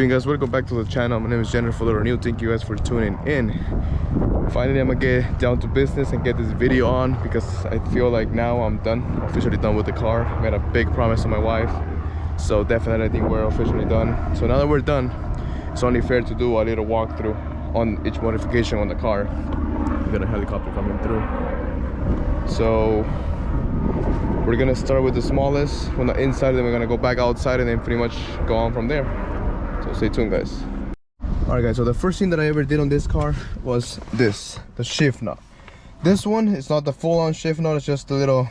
morning, guys. Welcome back to the channel. My name is Jennifer or new. Thank you guys for tuning in. Finally, I'm gonna get down to business and get this video on because I feel like now I'm done, officially done with the car. I made a big promise to my wife, so definitely I think we're officially done. So now that we're done, it's only fair to do a little walkthrough on each modification on the car. We got a helicopter coming through, so we're gonna start with the smallest on the inside, then we're gonna go back outside and then pretty much go on from there. So stay tuned, guys. Alright guys, so the first thing that I ever did on this car was this, the shift knob. This one is not the full-on shift knob, it's just the little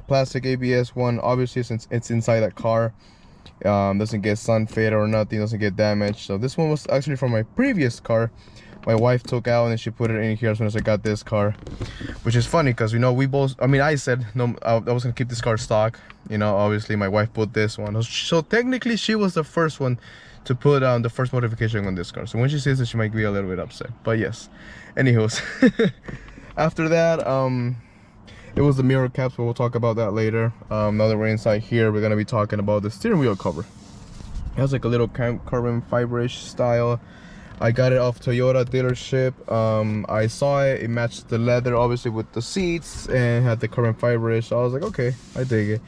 plastic ABS one. Obviously, since it's inside that car, doesn't get sun fade or nothing, doesn't get damaged. So this one was actually from my previous car. My wife took out and she put it in here as soon as I got this car, which is funny because, you know, we both, I mean, I said no, I was gonna keep this car stock. You know, obviously my wife put this one, so technically she was the first one to put the first modification on this car. So when she sees it, she might be a little bit upset, but yes. Anywho's, after that, it was the mirror caps, but we'll talk about that later. Now that we're inside here, we're gonna be talking about the steering wheel cover. It has like a little carbon fiber-ish style. I got it off Toyota dealership. I saw it matched the leather obviously with the seats and had the carbon fiber-ish, so I was like, okay, I dig it.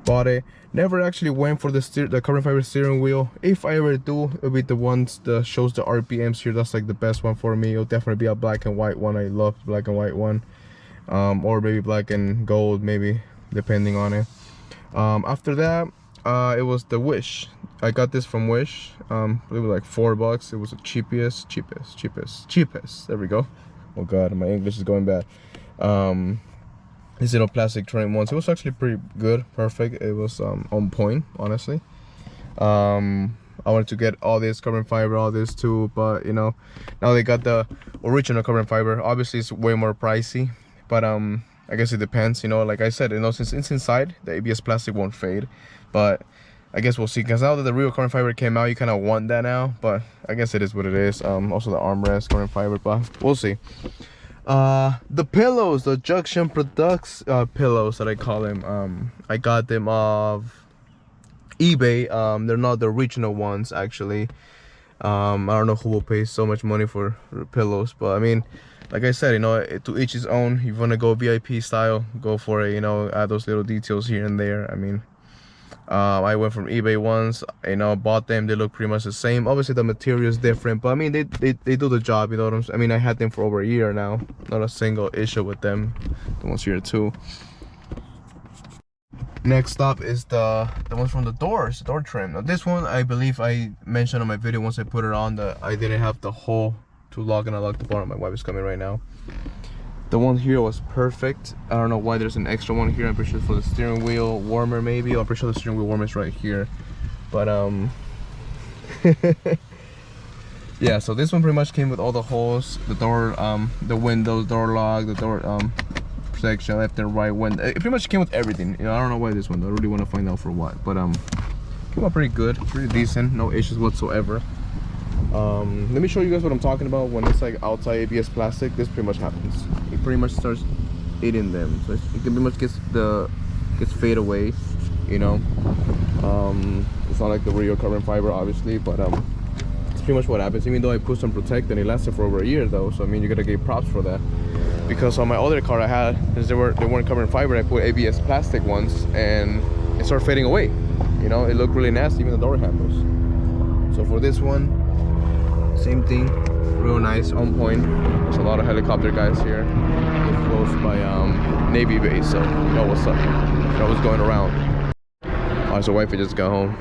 Bought it. Never actually went for the carbon fiber steering wheel. If I ever do, it'll be the ones that shows the RPMs here. That's like the best one for me. It'll definitely be a black and white one. I love the black and white one, or maybe black and gold, maybe depending on it. After that, it was the Wish. I got this from Wish. It was like $4. It was the cheapest. There we go. Oh god, my English is going bad. These little plastic trim ones, it was actually pretty good, perfect. It was on point, honestly. I wanted to get all this carbon fiber, all this too, but you know, now they got the original carbon fiber. Obviously it's way more pricey, but I guess it depends, you know. Like I said, you know, since it's inside, the ABS plastic won't fade, but I guess we'll see, because now that the real carbon fiber came out, you kind of want that now, but I guess it is what it is. Also the armrest carbon fiber, but we'll see. The pillows, the Junction Products pillows that I call them, I got them off eBay. They're not the original ones actually. I don't know who will pay so much money for pillows, but I mean, like I said, you know, to each his own. If you want to go VIP style, go for it, you know, add those little details here and there. I mean, I went from eBay ones, you know, bought them. They look pretty much the same. Obviously the material is different, but I mean they do the job, you know what I'm saying? I mean, I had them for over a year now, not a single issue with them. The ones here too. Next up is the ones from the doors, door trim. Now this one, I believe I mentioned on my video once I put it on that I didn't have the hole to lock, and I locked the bottom. My wife is coming right now. The one here was perfect. I don't know why there's an extra one here. I'm pretty sure for the steering wheel warmer, maybe. I'm pretty sure the steering wheel warmer is right here. But yeah, so this one pretty much came with all the holes, the door, the windows, door lock, the door section, left and right window. It pretty much came with everything. You know, I don't know why this one, I really want to find out for what, but came out pretty good, pretty decent, no issues whatsoever. Let me show you guys what I'm talking about. When it's like outside ABS plastic, this pretty much happens. It pretty much starts eating them, so it pretty much gets fade away, you know. It's not like the real carbon fiber obviously, but it's pretty much what happens. Even though I put some protect and it lasted for over a year though, so I mean, you gotta give props for that. Because on my other car I had, they weren't carbon fiber, I put ABS plastic ones and it started fading away, you know. It looked really nasty, even the door handles. So for this one, same thing, real nice, on point. There's a lot of helicopter guys here. We're close by Navy base, so you know what's up. You know what's going around. Alright, so wifey just got home.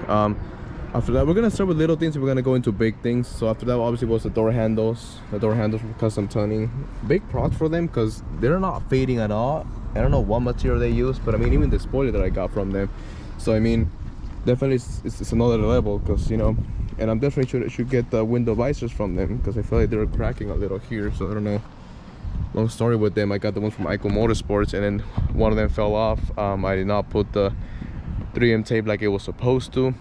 After that, we're gonna start with little things and we're gonna go into big things. So after that, obviously was the door handles. The door handles from Custom Tuning. Big props for them because they're not fading at all. I don't know what material they use, but I mean, even the spoiler that I got from them. So I mean, definitely it's another level, because you know. And I'm definitely should get the window visors from them, because I feel like they're cracking a little here, so I don't know. Long story with them. I got the one from Ico Motorsports and then one of them fell off. I did not put the 3M tape like it was supposed to.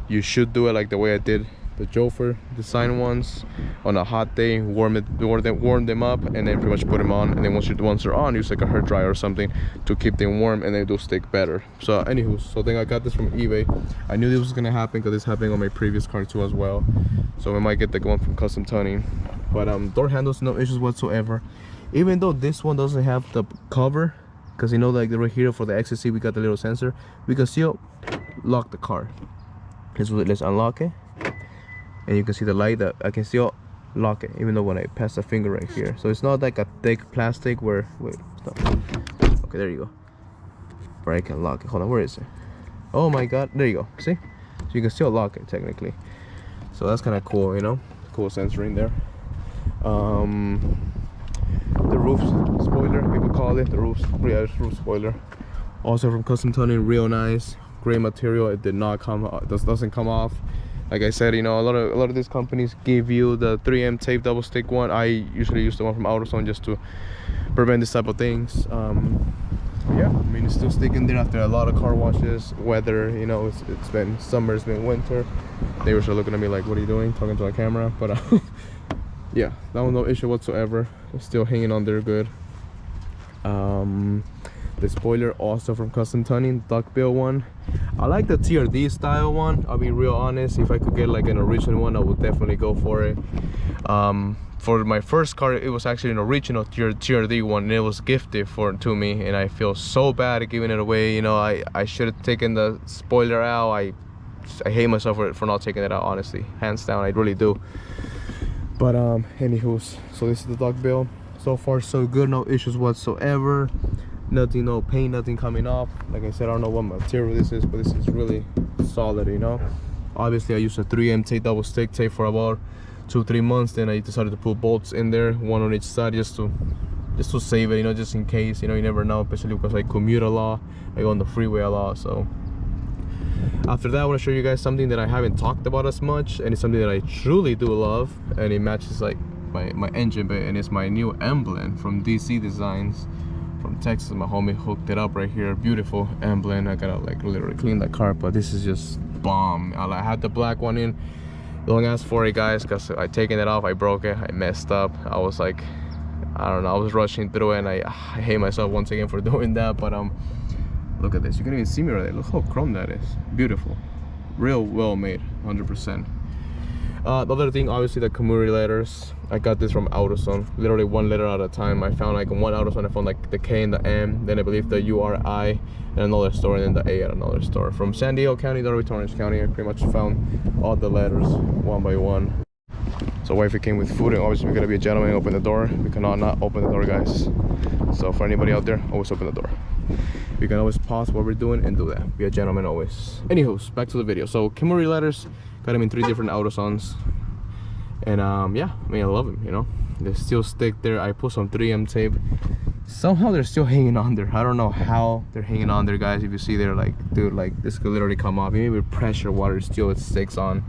You should do it like the way I did the Jofer design ones on a hot day, warm them up, and then pretty much put them on. And then once they're on, use like a hair dryer or something to keep them warm, and they do stick better. So anywho, so I think I got this from eBay. I knew this was gonna happen because it's happening on my previous car too as well. So we might get the one from Custom Tuning. But door handles, no issues whatsoever. Even though this one doesn't have the cover, because you know, like right here for the XSC we got the little sensor, we can still lock the car. Let's unlock it, and you can see the light that I can still lock it even though when I pass the finger right here. So it's not like a thick plastic where, wait, stop. Okay, there you go, where I can lock it. Hold on, where is it? Oh my god, there you go, see? So you can still lock it technically. So that's kind of cool, you know, cool sensor in there. The roof spoiler, people call it the roof spoiler, also from Custom Tuning, real nice, great material. It did not come, doesn't come off. Like I said, you know, a lot of these companies give you the 3M tape double stick one. I usually use the one from AutoZone just to prevent this type of things. Yeah, I mean, it's still sticking there after a lot of car washes, weather, you know, it's been summer, it's been winter. Neighbors are looking at me like, what are you doing, talking to a camera? But yeah, that was no issue whatsoever. It's still hanging on there good. The spoiler also from Custom Tuning, duckbill one. I like the TRD style one, I'll be real honest. If I could get like an original one, I would definitely go for it. For my first car, it was actually an original TRD one, and it was gifted to me, and I feel so bad at giving it away. You know, I should have taken the spoiler out. I hate myself for not taking it out, honestly, hands down, I really do. But anywho's, so this is the duckbill. So far so good, no issues whatsoever. Nothing, no paint, nothing coming off. Like I said, I don't know what material this is, but this is really solid, you know. Obviously I used a 3M tape double stick tape for about 2-3 months. Then I decided to put bolts in there, one on each side, just to save it, you know, just in case, you know, you never know, especially because I commute a lot, I go on the freeway a lot. So after that, I want to show you guys something that I haven't talked about as much, and it's something that I truly do love, and it matches like my engine bay, and it's my new emblem from DC Designs from Texas. My homie hooked it up right here, beautiful emblem. I gotta like literally clean that car, but this is just bomb. I had the black one in, don't ask for it guys, because I taken it off, I broke it, I messed up. I was like, I don't know, I was rushing through it, and I hate myself once again for doing that. But look at this, you can even see me right there. Look how chrome that is, beautiful, real well made, 100%. The other thing, obviously the Camry letters. I got this from AutoZone, literally one letter at a time. I found like in one AutoZone, I found like the K and the M, then I believe the URI in another store, and then the A at another store. From San Diego County to Orange County, I pretty much found all the letters one by one. So wifey came with food, and obviously we're gonna be a gentleman and open the door. We cannot not open the door, guys. So for anybody out there, always open the door. We can always pause what we're doing and do that. Be a gentleman always. Anywho, back to the video. So Camry letters, got them in 3 different AutoZones, and yeah, I mean, I love them, you know. They still stick there. I put some 3M tape. Somehow they're still hanging on there. I don't know how they're hanging on there, guys. If you see there, like, dude, like this could literally come off. Maybe with pressure water, still it sticks on.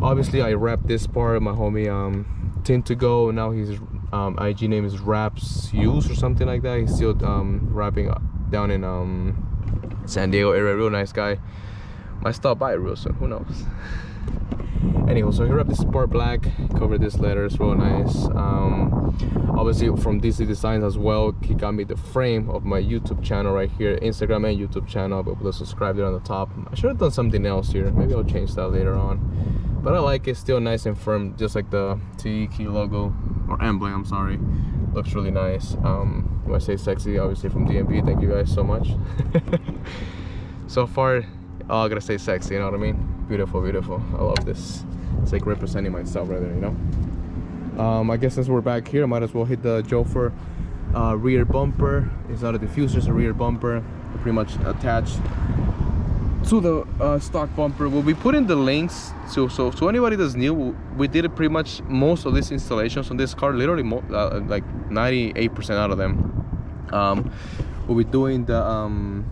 Obviously I wrapped this part. My homie Tint to Go, now his IG name is Wraps Use or something like that. He's still wrapping down in San Diego area, real nice guy. Might stop by real soon, who knows. Anyway, so he wrapped this part black, covered this letters, real nice. Obviously from DC Designs as well, he got me the frame of my YouTube channel right here, Instagram and YouTube channel. I'll be able to subscribe there on the top. I should have done something else here, maybe I'll change that later on, but I like it, still nice and firm, just like the TEQ logo, or emblem, I'm sorry. Looks really nice. When I say sexy, obviously from DMV, thank you guys so much. So far, I gotta say sexy, you know what I mean? Beautiful, beautiful. I love this. It's like representing myself right there, you know? I guess since we're back here, I might as well hit the Jofer rear bumper. It's not a diffuser, it's a rear bumper, pretty much attached to the stock bumper. We'll be putting the links so anybody that's new, we did it pretty much most of these installations on this car, literally like 98% out of them. We'll be doing the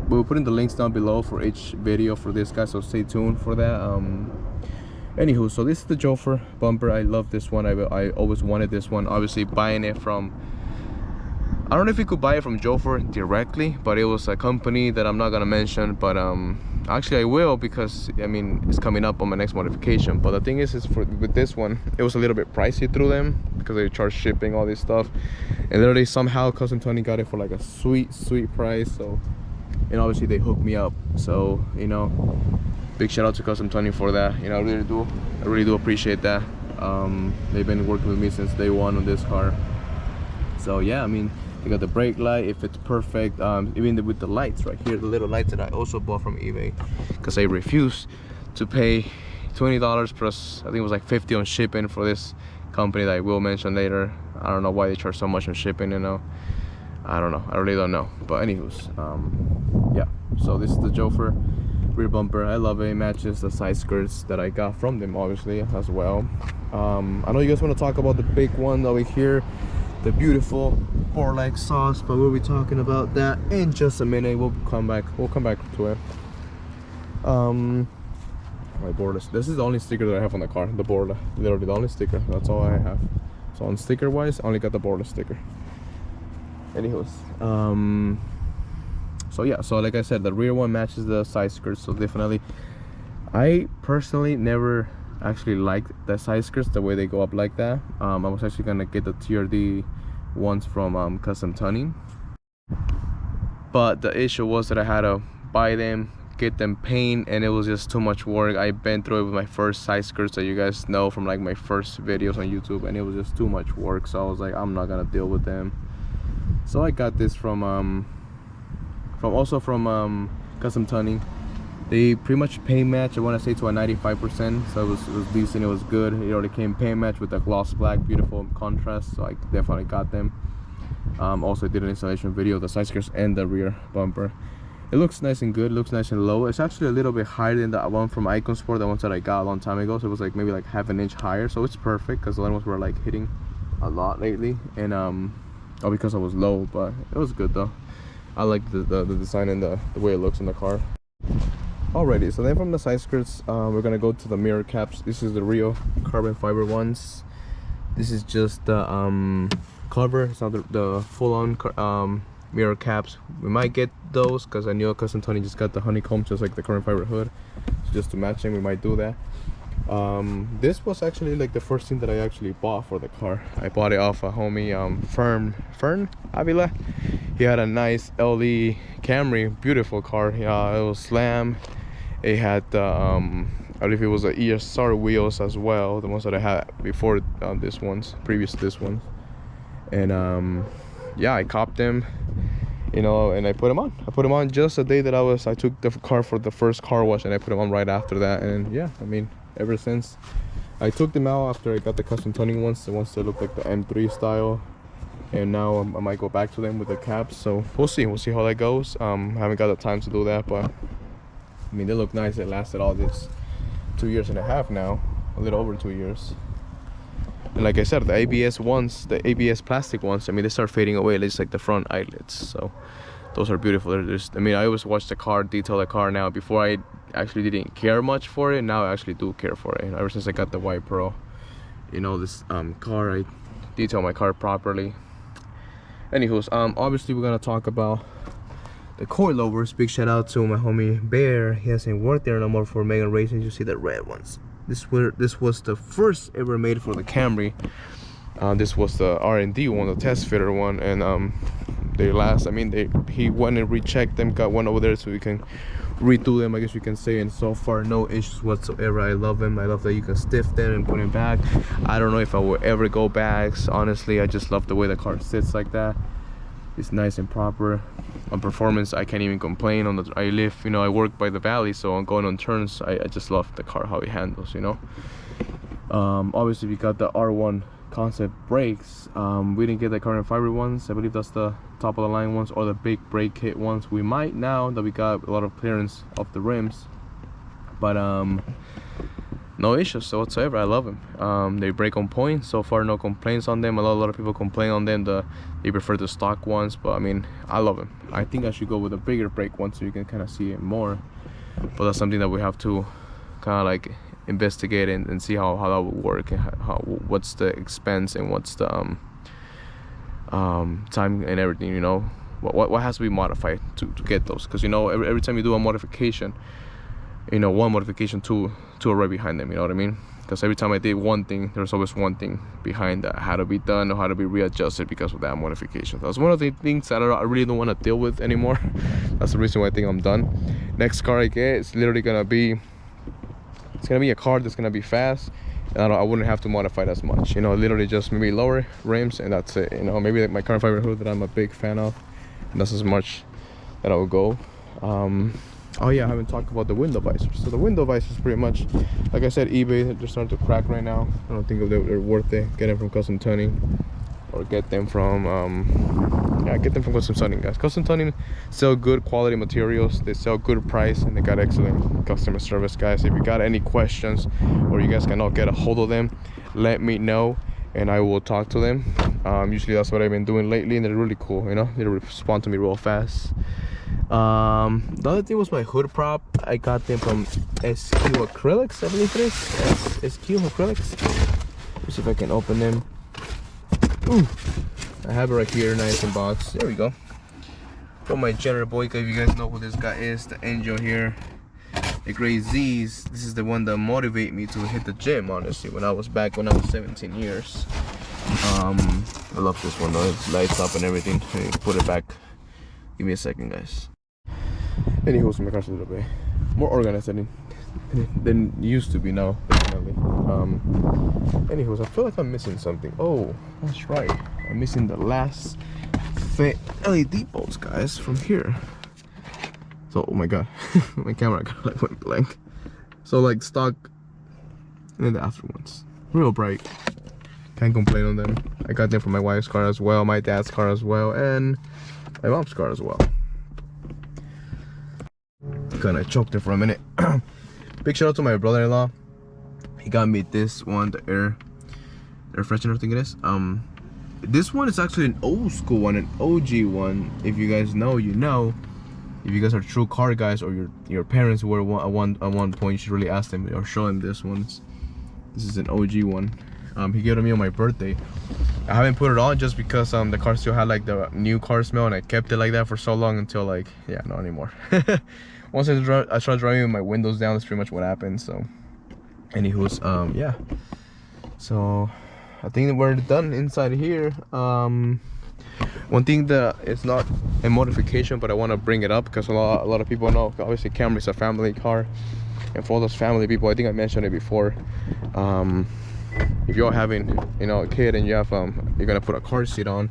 we'll be putting the links down below for each video for this guy, so stay tuned for that. Anywho, so this is the Jofer bumper. I love this one. I always wanted this one. Obviously buying it from, I don't know if you could buy it from Jofer directly, but it was a company that I'm not gonna mention, but I actually I will, because I mean it's coming up on my next modification. But the thing is with this one, it was a little bit pricey through them because they charge shipping, all this stuff, and literally somehow Custom Tony got it for like a sweet price. So, and obviously they hooked me up, so you know, big shout out to Custom Tony for that. You know, I really do appreciate that. They've been working with me since day one on this car. So yeah, I mean, they got the brake light, if it's perfect. Even with the lights right here, the little lights that I also bought from eBay, because I refused to pay $20 plus I think it was like 50 on shipping for this company that I will mention later. I don't know why they charge so much on shipping, you know. I don't know, I really don't know. But anywho's, yeah, so this is the Jofer rear bumper. I love it. It matches the side skirts that I got from them, obviously, as well. I know you guys want to talk about the big one over here, the beautiful Borla exhaust, but we'll be talking about that in just a minute. We'll come back to it. My Borla, this is the only sticker that I have on the car, the Borla, literally the only sticker, that's all I have. So on sticker wise, I only got the Borla sticker. Anyways, so yeah, so like I said, the rear one matches the side skirts, so definitely. I personally never actually liked the side skirts the way they go up like that. I was actually gonna get the TRD ones from Custom Tony, but the issue was that I had to buy them, get them paint, and it was just too much work. I've been through it with my first side skirts that you guys know from like my first videos on YouTube, and it was just too much work. So I was like, I'm not gonna deal with them. So I got this from Custom Tony. They pretty much paint match, I want to say, to a 95%, so it was decent, it was good. It already came paint match with a gloss black, beautiful contrast, so I definitely got them. Also did an installation video of the side skirts and the rear bumper. It looks nice and good, looks nice and low. It's actually a little bit higher than the one from Icon Sport, the ones that I got a long time ago, so it was like maybe like half an inch higher, so it's perfect, because the other ones were like hitting a lot lately, and oh, because I was low, but it was good though. I like the design and the way it looks in the car. Alrighty, so then from the side skirts, we're gonna go to the mirror caps. This is the real carbon fiber ones. This is just the cover. It's not the full-on mirror caps. We might get those because I know Custom Tony just got the honeycomb, just like the carbon fiber hood. So just to match them, we might do that. This was actually like the first thing that I actually bought for the car. I bought it off a homie, Fern Avila. He had a nice LE Camry, beautiful car. It was slam. It had the I believe it was the Esr wheels as well, the ones that I had before previous to this one. And yeah, I copped them, you know, and I put them on. I put them on just the day that I took the car for the first car wash, and I put them on right after that. And yeah, I mean, ever since I took them out after I got the Custom Tony ones, the ones that look like the M3 style, and now I might go back to them with the caps. So we'll see how that goes. I haven't got the time to do that, but I mean, they look nice. It lasted all this 2.5 years now, a little over 2 years. And like I said, the ABS ones, the ABS plastic ones, I mean, they start fading away. It's like the front eyelets, so those are beautiful. I mean, I always watch the car, detail the car now. Before I actually didn't care much for it. Now I actually do care for it. Ever since I got the White Pro, you know, this car, I detail my car properly. Anywho's, obviously we're gonna talk about the coilovers. Big shout out to my homie Bear. He hasn't worked there no more for Megan Racing. You see the red ones. This was the first ever made for the Camry. This was the R&D one, the test fitter one, and he went and rechecked them, got one over there so we can redo them, I guess you can say, and so far no issues whatsoever. I love them. I love that you can stiff them and put them back. I don't know if I will ever go back, honestly. I just love the way the car sits like that. It's nice and proper. On performance, I can't even complain. I live, you know, I work by the valley, so on going on turns, I just love the car, how it handles, you know. Obviously we got the R1 concept brakes. We didn't get the carbon fiber ones. I believe that's the top of the line ones, or the big brake kit ones. We might, now that we got a lot of clearance off the rims, but no issues whatsoever. I love them. They brake on point. So far, no complaints on them. A lot of people complain on them. They prefer the stock ones, but I mean, I love them. I think I should go with a bigger brake one so you can kind of see it more, but that's something that we have to kind of like investigate and see how that would work, and what's the expense and what's the time and everything, you know, what has to be modified to get those, because you know, every time you do a modification, you know, one modification, two are right behind them, you know what I mean? Because every time I did one thing, there's always one thing behind that had to be done or had to be readjusted because of that modification. That's one of the things that I really don't want to deal with anymore. That's the reason why I think I'm done. Next car I get is literally gonna be, it's gonna be a car that's gonna be fast, and I wouldn't have to modify it as much, you know, literally just maybe lower rims and that's it, you know. Maybe like my carbon fiber hood that I'm a big fan of, and that's as much that I will go. Oh yeah, I haven't talked about the window visors. So the window visors, pretty much, like I said, eBay, they're starting to crack right now. I don't think they're worth it. Get them from custom tuning, or get them from yeah, get them from custom tuning, guys. Custom tuning sell good quality materials, they sell good price, and they got excellent customer service, guys. If you got any questions or you guys cannot get a hold of them, let me know and I will talk to them. Usually that's what I've been doing lately, and they're really cool, you know. They respond to me real fast. The other thing was my hood prop. I got them from SQ Acrylics, I believe it is. SQ Acrylics. Let's see if I can open them. Ooh, I have it right here, nice in box. There we go. From my General Boyka, if you guys know who this guy is, the angel here, the gray Z's. This is the one that motivated me to hit the gym, honestly, when I was 17 years. I love this one though. It lights up and everything. Put it back. Give me a second, guys. Anyways, my car's a little bit more organized than used to be now, definitely. Anyways, I feel like I'm missing something. Oh, that's right. I'm missing the last fit LED bulbs, guys, from here. So, oh my god, my camera kind of like went blank. So like stock, and then the after ones, real bright. Can't complain on them. I got them from my wife's car as well, my dad's car as well, and my mom's car as well. Kind of choked it for a minute. Big shout out to my brother-in-law. He got me this one, the air freshener, I think it is. This one is actually an old school one, an OG one. If you guys know, you know. If you guys are true car guys, or your parents were at one point, you should really ask them or show them this one. This is an OG one. He gave it to me on my birthday. I haven't put it on just because the car still had like the new car smell, and I kept it like that for so long until like, yeah, not anymore. Once I started driving with my windows down, that's pretty much what happened. So anywho's, yeah, so I think that we're done inside here. One thing that it's not a modification, but I want to bring it up because a lot of people know, obviously Camry is a family car, and for all those family people, I think I mentioned it before, if you're having, you know, a kid and you have you're gonna put a car seat on,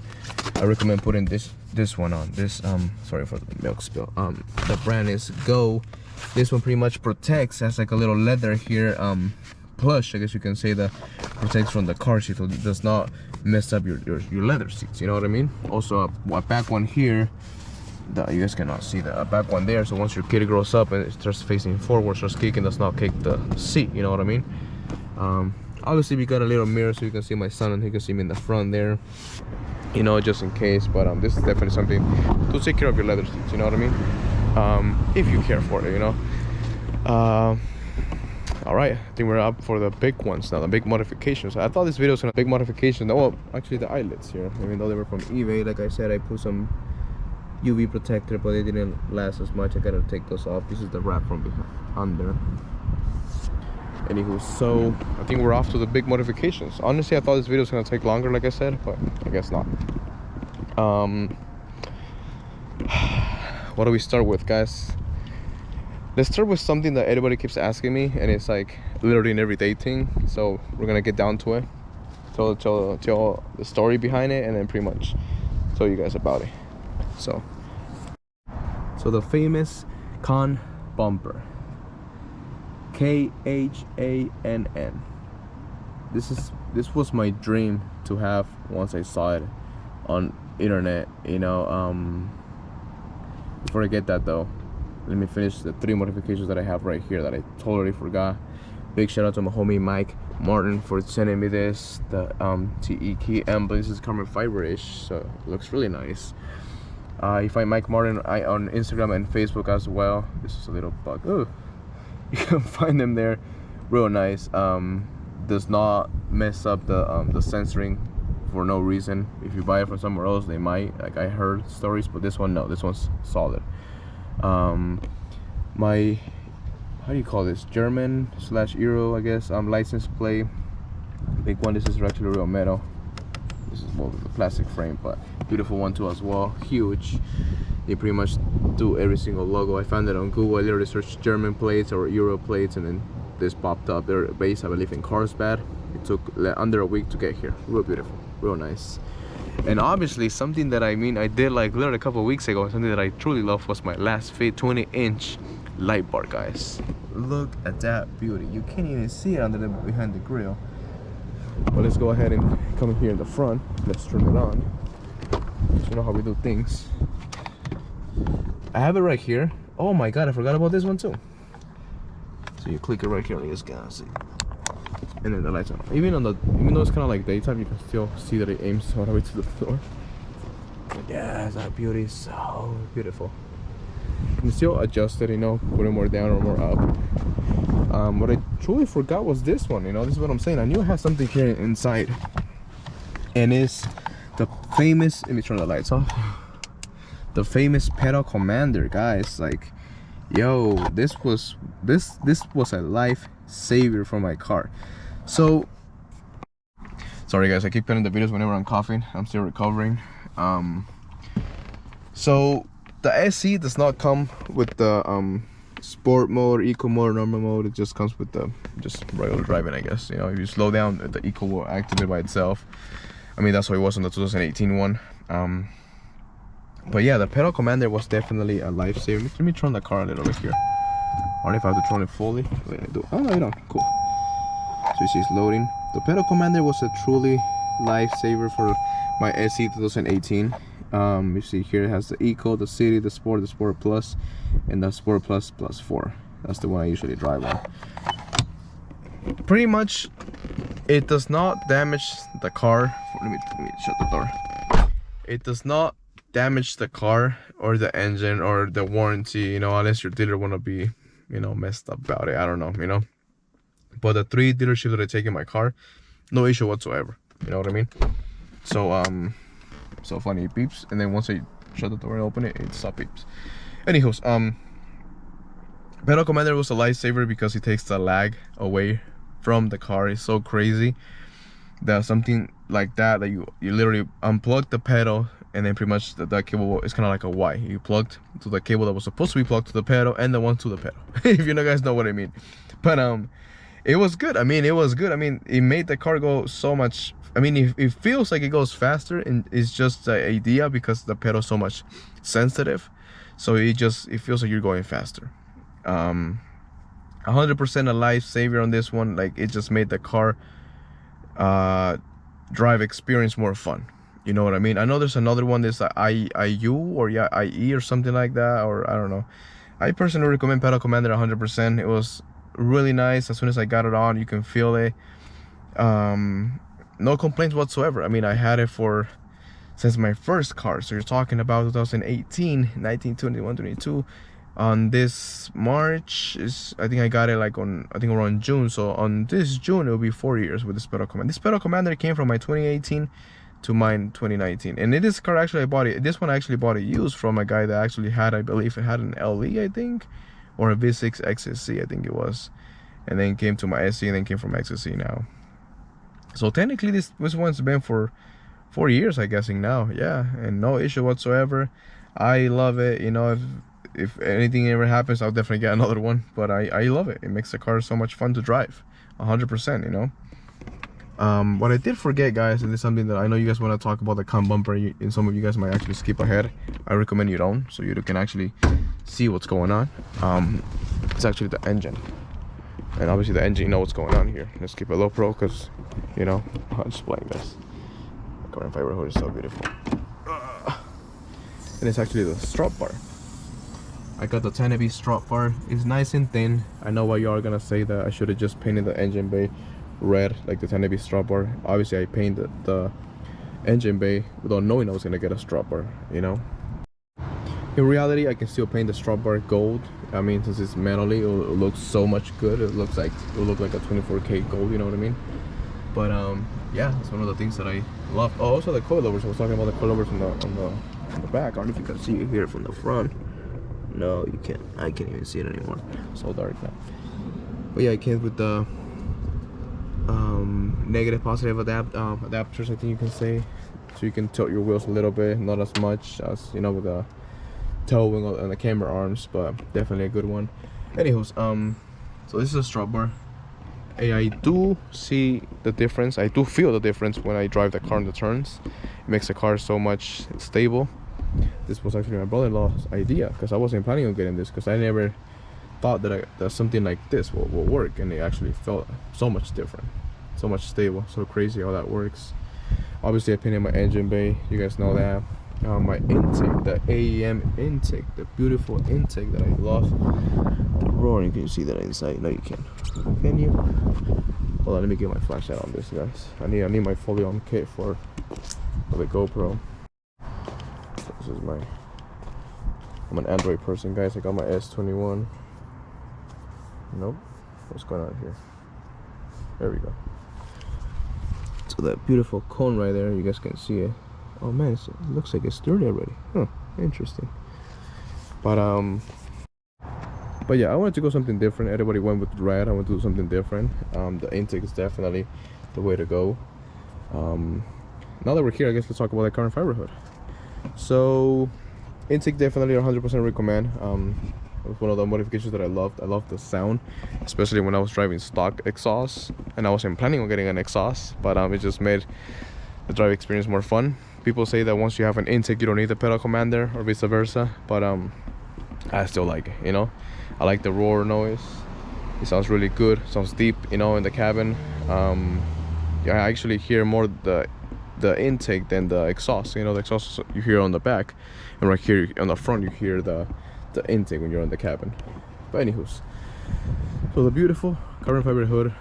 I recommend putting this one on. This sorry for the milk spill. The brand is Go. This one pretty much protects, has like a little leather here, plush, I guess you can say, that protects from the car seat, so it does not mess up your leather seats, you know what I mean? Also a back one here that you guys cannot see, the back one there, so once your kid grows up and it starts facing forward, starts kicking, does not kick the seat, you know what I mean? Obviously we got a little mirror so you can see my son and he can see me in the front there, you know, just in case. But this is definitely something to take care of your leather seats, you know what I mean? If you care for it, you know. All right, I think we're up for the big ones now, the big modifications. I thought this video was gonna be big modification. Well, actually the eyelets here, even though they were from eBay, like I said, I put some UV protector, but they didn't last as much. I gotta take those off. This is the wrap from behind under. Anywho, so I think we're off to the big modifications. Honestly, I thought this video was gonna take longer, like I said, but I guess not. What do we start with, guys? Let's start with something that everybody keeps asking me, and it's like literally an everyday thing. So we're gonna get down to it, tell the story behind it, and then pretty much tell you guys about it. So the famous Con bumper, KHANN. This was my dream to have once I saw it on internet, you know. Before I get that though, let me finish the 3 modifications that I have right here that I totally forgot. Big shout out to my homie Mike Martin for sending me this, the TE key emblem. This is carbon fiber-ish, so it looks really nice. You find Mike Martin on Instagram and Facebook as well. This is a little bug. Ooh. You can find them there. Real nice. Does not mess up the censoring for no reason. If you buy it from somewhere else, they might. Like I heard stories, but this one, no. This one's solid. My how do you call this, German / Euro, I guess, license plate. Big one. This is actually real metal. This is more of a plastic frame, but beautiful one too as well. Huge. They pretty much do every single logo. I found it on Google. I literally searched German plates or Euro plates, and then this popped up. They're based, I believe, in Carlsbad. It took under a week to get here. Real beautiful, real nice. And obviously something that I did like literally a couple of weeks ago, something that I truly love was my LasFit 20-inch light bar, guys. Look at that beauty. You can't even see it behind the grill. But let's go ahead and come in here in the front. Let's turn it on. You know how we do things. I have it right here. Oh my god, I forgot about this one too. So you click it right here and you just gotta see. And then the lights on. Even though it's kind of like daytime, you can still see that it aims all the way to the floor. Yeah, that beauty is so beautiful. You can still adjust it, you know, put it more down or more up. What I truly forgot was this one, you know. This is what I'm saying. I knew I had something here inside, and it's the famous, let me turn the lights off, the famous pedal commander, guys. Like, yo, this was a life savior for my car. So sorry guys, I keep cutting the videos whenever I'm coughing. I'm still recovering. So the SE does not come with the sport mode, eco mode, normal mode. It just comes with the just regular driving, I guess. You know, if you slow down, the eco will activate by itself. I mean, that's how it was on the 2018 one. But yeah, the pedal commander was definitely a lifesaver. Let me turn the car a little bit here. I don't know if I have to turn it fully. Wait, I do. Oh no, you don't. Cool. So you see it's loading. The pedal commander was a truly lifesaver for my SE 2018. You see here it has the Eco, the City, the Sport Plus, and the Sport Plus Plus 4. That's the one I usually drive on. Pretty much, it does not damage the car. Let me shut the door. It does not damage the car or the engine or the warranty, you know, unless your dealer want to be, you know, messed up about it. I don't know, you know. But the 3 dealerships that I take in my car, no issue whatsoever. You know what I mean? So so funny, it beeps, and then once I shut the door and open it, it stops beeps. Anywho's, pedal commander was a lifesaver because it takes the lag away from the car. It's so crazy that something like that you literally unplug the pedal, and then pretty much that cable is kind of like a Y. You plugged to the cable that was supposed to be plugged to the pedal and the one to the pedal. If you guys know what I mean. But it was good. I mean, it was good. I mean, it made the car go so much. I mean, it feels like it goes faster, and it's just the idea because the pedal is so much sensitive. So it feels like you're going faster. 100% a lifesaver on this one. Like, it just made the car drive experience more fun. You know what I mean? I know there's another one that's like IU or IE or something like that, or I don't know. I personally recommend pedal commander 100%. It was really nice. As soon as I got it on, you can feel it. No complaints whatsoever. I mean, I had it since my first car. So you're talking about 2018, 19, 21, 22. On this March I think I got it like around June. So on this June it will be 4 years with this pedal commander. This pedal commander came from my 2018 to mine 2019, and in this car actually I bought it. This one I actually bought it used from a guy that actually had, I believe it had an LE, I think, or a V6 XSC, I think it was, and then came to my SC, and then came from XSC now. So technically this one's been for 4 years, I guessing now. Yeah, and no issue whatsoever. I love it. You know, if anything ever happens, I'll definitely get another one. But I love it. It makes the car so much fun to drive, 100%. You know. What I did forget, guys, and this is something that I know you guys want to talk about, the cam bumper, and some of you guys might actually skip ahead. I recommend you don't, so you can actually see what's going on. It's actually the engine. And obviously the engine, you know what's going on here. Let's keep it low pro because, you know, I'm just playing this. The carbon fiber hood is so beautiful. And it's actually the strut bar. I got the 10AB strut bar. It's nice and thin. I know what you are gonna say, that I should have just painted the engine bay red like the 10AB strut bar. Obviously I painted the engine bay without knowing I was gonna get a strut bar, you know. In reality, I can still paint the strut bar gold. I mean, since it's metally, it looks so much good. It look like a 24K gold, you know what I mean? But yeah, it's one of the things that I love. Oh, also the coilovers. I was talking about the coilovers on the back. I don't know if you can see it here from the front. No, you can't. I can't even see it anymore. It's so dark now. But yeah, it came with the negative positive adapters, I think you can say, so you can tilt your wheels a little bit, not as much as, you know, with the towing and the camera arms, but definitely a good one. Anywho's, so this is a strut bar. I do see the difference, I do feel the difference when I drive the car in the turns. It makes the car so much stable. This was actually my brother-in-law's idea, because I wasn't planning on getting this, because I never thought that something like this will work, and it actually felt so much different, so much stable. So crazy how that works. Obviously I painted my engine bay, you guys know that. My intake, the AEM intake, the beautiful intake that I love. The roaring, can you see that inside? No, you can't. Can you? Hold on, let me get my flashlight on this, guys. I need my fully on kit for the GoPro. This is my, I'm an Android person, guys. I got my S21. Nope. What's going on here? There we go. So that beautiful cone right there, you guys can see it. Oh man, it looks like it's dirty already. Huh, interesting. But yeah, I wanted to go something different. Everybody went with red. I want to do something different. The intake is definitely the way to go. Now that we're here, I guess let's talk about the carbon fiber hood. So intake definitely 100% recommend. It was one of the modifications that I loved. I loved the sound, especially when I was driving stock exhaust, and I wasn't planning on getting an exhaust, but it just made the drive experience more fun. People say that once you have an intake, you don't need the pedal commander, or vice versa, but I still like it, you know. I like the roar noise. It sounds really good. It sounds deep, you know, in the cabin. Yeah, I actually hear more the intake than the exhaust. You know, the exhaust you hear on the back, and right here on the front you hear the intake when you're in the cabin. But anywho's, so the beautiful carbon fiber hood,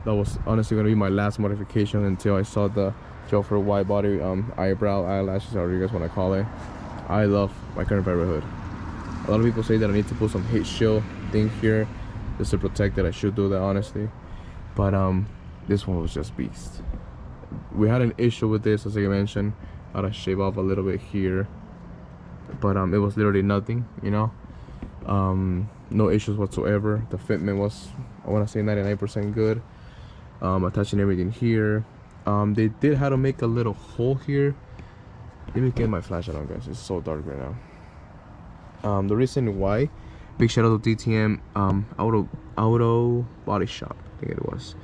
that was honestly going to be my last modification until I saw the gel for wide body eyebrow, eyelashes, however you guys want to call it. I love my carbon fiber hood. A lot of people say that I need to put some heat shield thing here just to protect it. I should do that, honestly, but this one was just beast. We had an issue with this, as I mentioned. I had to shave off a little bit here, but it was literally nothing, you know. No issues whatsoever. The fitment was, I want to say, 99% good. Attaching everything here. They did have to make a little hole here. Let me get my flashlight on, guys. It's so dark right now. The reason why, big shout out to DTM auto body shop, I think it was.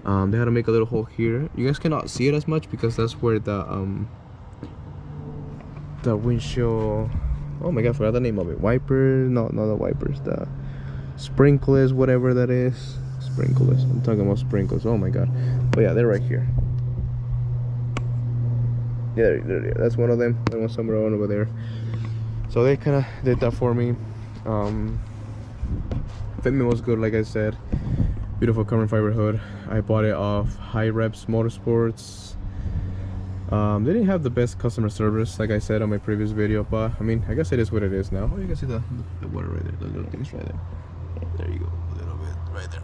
They had to make a little hole here. You guys cannot see it as much because that's where the windshield, oh my god, I forgot the name of it. Wipers, no, not the wipers, the sprinklers, whatever that is. Sprinklers, I'm talking about sprinklers, oh my god. But yeah, they're right here. Yeah, that's one of them. There was somewhere on over there. So they kind of did that for me. Fitment was good, like I said. Beautiful carbon fiber hood. I bought it off High Reps Motorsports. They didn't have the best customer service, like I said on my previous video, but I mean, I guess it is what it is now. Oh, you can see the water right there, the little things right there. There you go, a little bit right there.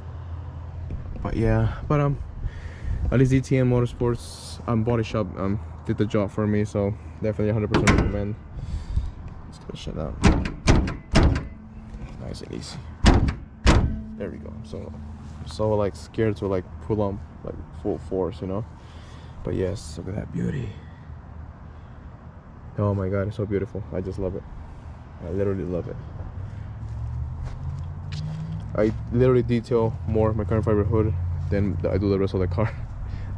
But yeah, but at least DTM Motorsports body shop did the job for me, so definitely 100% recommend. Let's go shut out. Nice and easy. There we go. So like scared to like pull on like full force, you know. But yes, look at that beauty. Oh my god, it's so beautiful. I just love it. I literally love it. I literally detail more my carbon fiber hood than I do the rest of the car.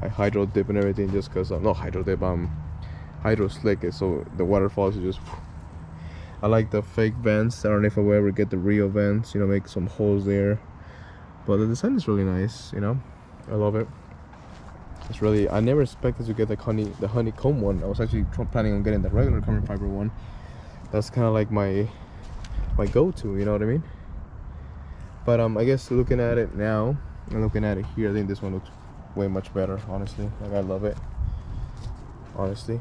I hydro dip and everything just because not hydro dip, hydro slick it so the waterfalls is just. I like the fake vents. I don't know if I will ever get the real vents, you know, make some holes there. But the design is really nice, you know. I love it. It's really, I never expected to get the honeycomb one. I was actually planning on getting the regular carbon fiber one. That's kind of like my go-to, you know what I mean? But I guess looking at it now and looking at it here, I think this one looks way much better, honestly. Like, I love it, honestly.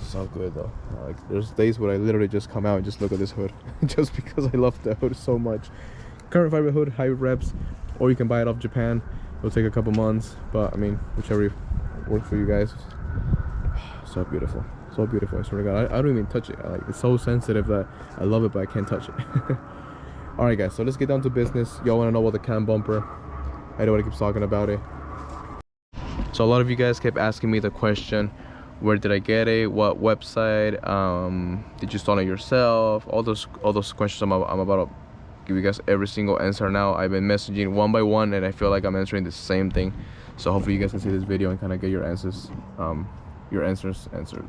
So good though. Like, there's days where I literally just come out and just look at this hood just because I love the hood so much. Carbon fiber hood, high reps, or you can buy it off Japan. It'll take a couple months, but I mean, whichever works for you guys. So beautiful, so beautiful. I swear to God, I don't even touch it. It's so sensitive that I love it, but I can't touch it. All right, guys. So let's get down to business. Y'all want to know about the cam bumper? I don't want to keep talking about it. So a lot of you guys kept asking me the question, where did I get it, what website, did you install it yourself, all those questions. I'm about to give you guys every single answer now. I've been messaging one by one and I feel like I'm answering the same thing, so hopefully you guys can see this video and kind of get your answers answered.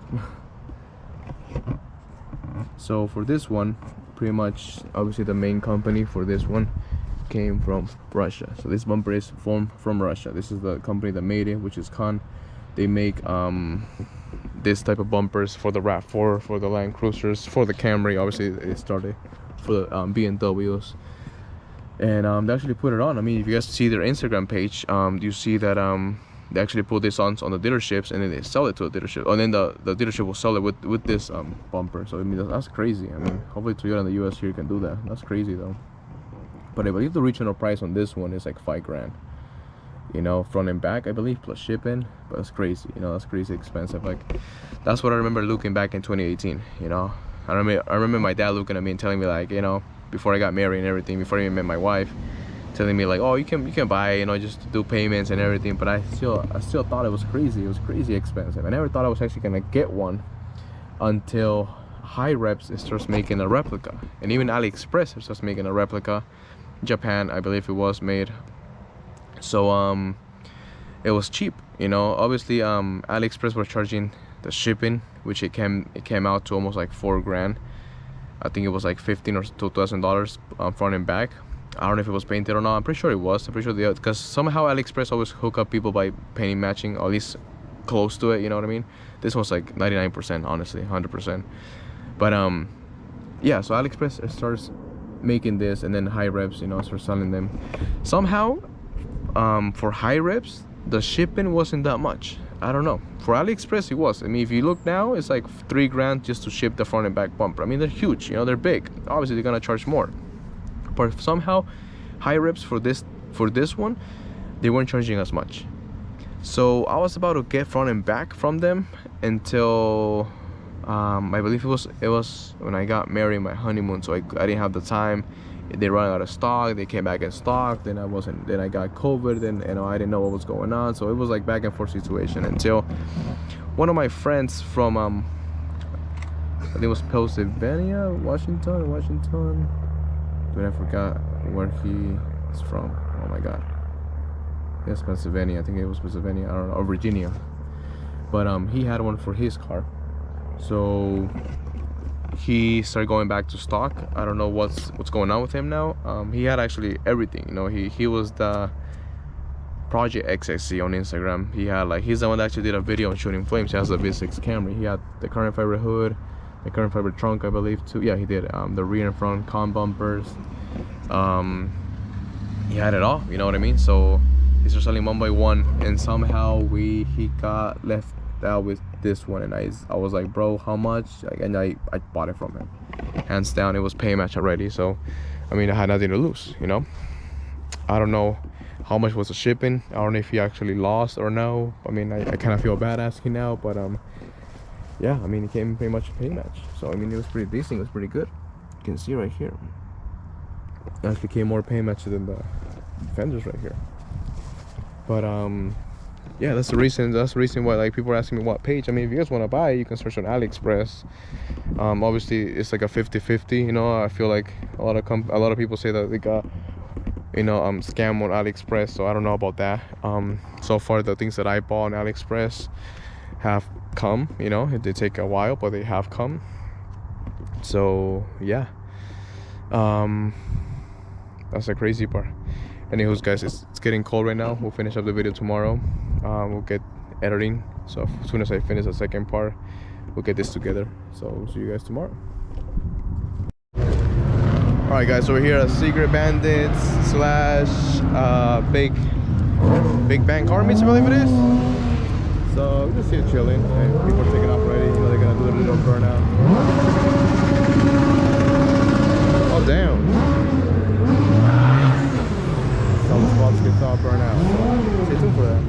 So for this one, pretty much obviously the main company for this one came from Russia. So this bumper is from Russia. This is the company that made it, which is Con. They make this type of bumpers for the RAV4, for the Land Cruisers, for the Camry. Obviously it started for the BMWs, and they actually put it on. I mean, if you guys see their Instagram page, you see that they actually put this on the dealerships, and then they sell it to a dealership, and then the dealership will sell it with this bumper. So I mean, that's crazy. I mean, hopefully Toyota in the US here can do that. That's crazy though. But I believe the retail price on this one is like $5 grand, you know, front and back, I believe, plus shipping. But it's crazy, you know, that's crazy expensive. Like, that's what I remember looking back in 2018, you know. I remember my dad looking at me and telling me, like, you know, before I got married and everything, before I even met my wife, telling me like, oh, you can buy, you know, just do payments and everything. But I still thought it was crazy. It was crazy expensive. I never thought I was actually gonna get one until High Reps starts making a replica, and even AliExpress starts making a replica. Japan, I believe it was made. So it was cheap, you know. Obviously AliExpress were charging the shipping, which it came out to almost like $4 grand. I think it was like $1,500 or $2,000 front and back. I don't know if it was painted or not. I'm pretty sure it was. I'm pretty sure because somehow AliExpress always hook up people by painting matching, or at least close to it, you know what I mean. This was like 99%, honestly, 100%. But yeah, so AliExpress starts making this, and then High Reps, you know, start selling them. Somehow for High Reps the shipping wasn't that much. I don't know. For AliExpress it was. I mean, if you look now, it's like $3 grand just to ship the front and back bumper. I mean, they're huge, you know, they're big. Obviously they're gonna charge more. But somehow High Reps for this one, they weren't charging as much. So I was about to get front and back from them until I believe it was when I got married, my honeymoon. So I didn't have the time. They ran out of stock. They came back in stock. Then I got COVID, and you know, I didn't know what was going on. So it was like back and forth situation until one of my friends from I think it was Pennsylvania, Washington. But I forgot where he is from. Oh my god. Yes, Pennsylvania. I think it was Pennsylvania. I don't know, or Virginia. But he had one for his car. So he started going back to stock. I don't know what's going on with him now. He had actually everything, you know. He was the Project XXC on Instagram. He had like, he's the one that actually did a video on shooting flames. He has a V6 Camry. He had the carbon fiber hood, the carbon fiber trunk, I believe too. Yeah, he did. The rear and front con bumpers. He had it all, you know what I mean. So he started selling one by one, and somehow he got left out with this one, and I was like, bro, how much? And I bought it from him, hands down. It was pay match already, so I mean, I had nothing to lose, you know. I don't know how much was the shipping. I don't know if he actually lost or no. I mean, I kind of feel bad asking now, but yeah, I mean, it came pretty much pay match. So I mean, it was pretty decent. It was pretty good. You can see right here, it actually came more pay match than the fenders right here. But yeah, that's the reason why like people are asking me what page. I mean, if you guys want to buy, you can search on AliExpress. Obviously it's like a 50-50, you know. I feel like a lot of people say that they got, you know, scam on AliExpress, so I don't know about that. So far the things that I bought on AliExpress have come, you know. It did take a while, but they have come. So yeah, that's the crazy part. Anyways guys, it's getting cold right now. We'll finish up the video tomorrow. We'll get editing, so as soon as I finish the second part, we'll get this together. So we'll see you guys tomorrow. All right guys, so we're here at Secret Bandits / Big Bang Car Meets, I believe it is. So we're just here chilling, and people are taking off already. You know, they're gonna do a little burnout. Oh damn. Some spots get all burned out. So stay tuned for that.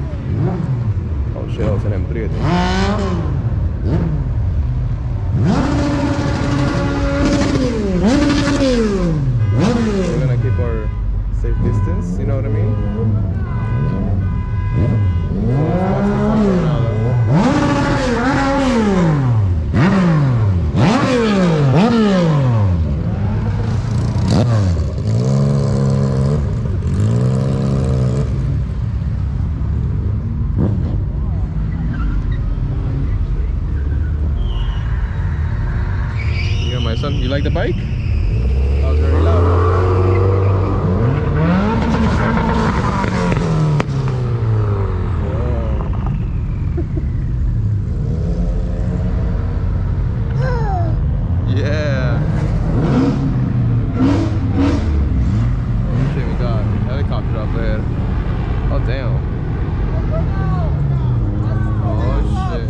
Oh shit, that was an M3 I think. We're gonna keep our safe distance, you know what I mean? You like the bike? That was very loud. Yeah. Shit, we got helicopter up there. Oh damn. Oh shit.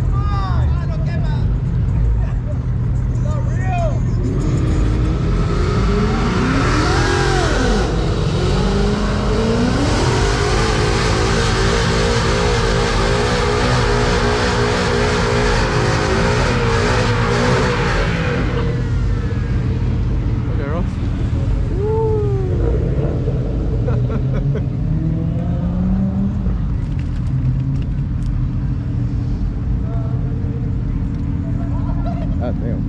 God damn.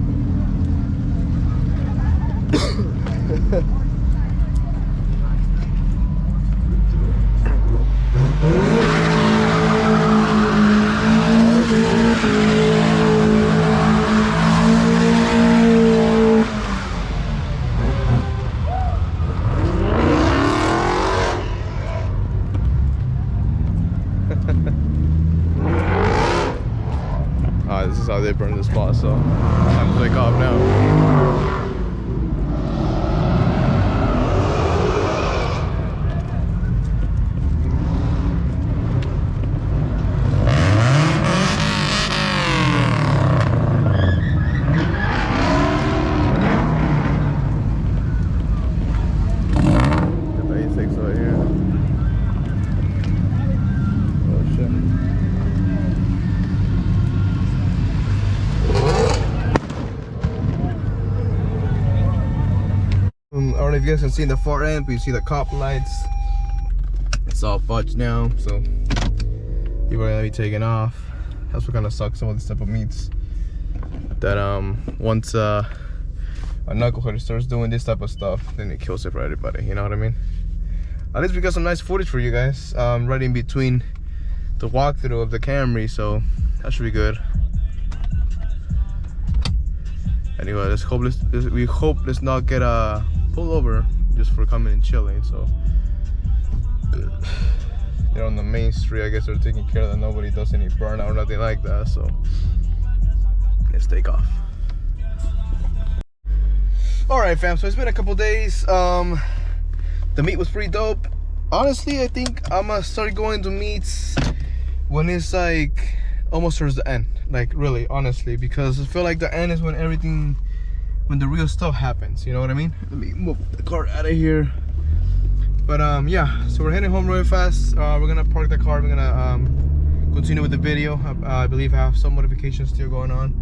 This is how they burn the spot, so time to take off now. Got the A6 over here. Oh shit. I don't know if you guys can see in the far end, but you see the cop lights. It's all fudged now, so people are gonna be taking off. That's what kind of sucks about this type of meets. That once a knucklehead starts doing this type of stuff, then it kills it for everybody. You know what I mean? At least we got some nice footage for you guys, right in between the walkthrough of the Camry, so that should be good. Anyway, we hope let's not get pulled over just for coming and chilling. So they're on the main street. I guess they're taking care that nobody does any burnout or nothing like that. So let's take off. All right, fam. So it's been a couple days. The meet was pretty dope. Honestly, I think I'm gonna start going to meets when it's like almost towards the end. Like really, honestly, because I feel like the end is when the real stuff happens. You know what I mean? Let me move the car out of here. But yeah, so we're heading home really fast. We're gonna park the car. We're gonna continue with the video. I believe I have some modifications still going on,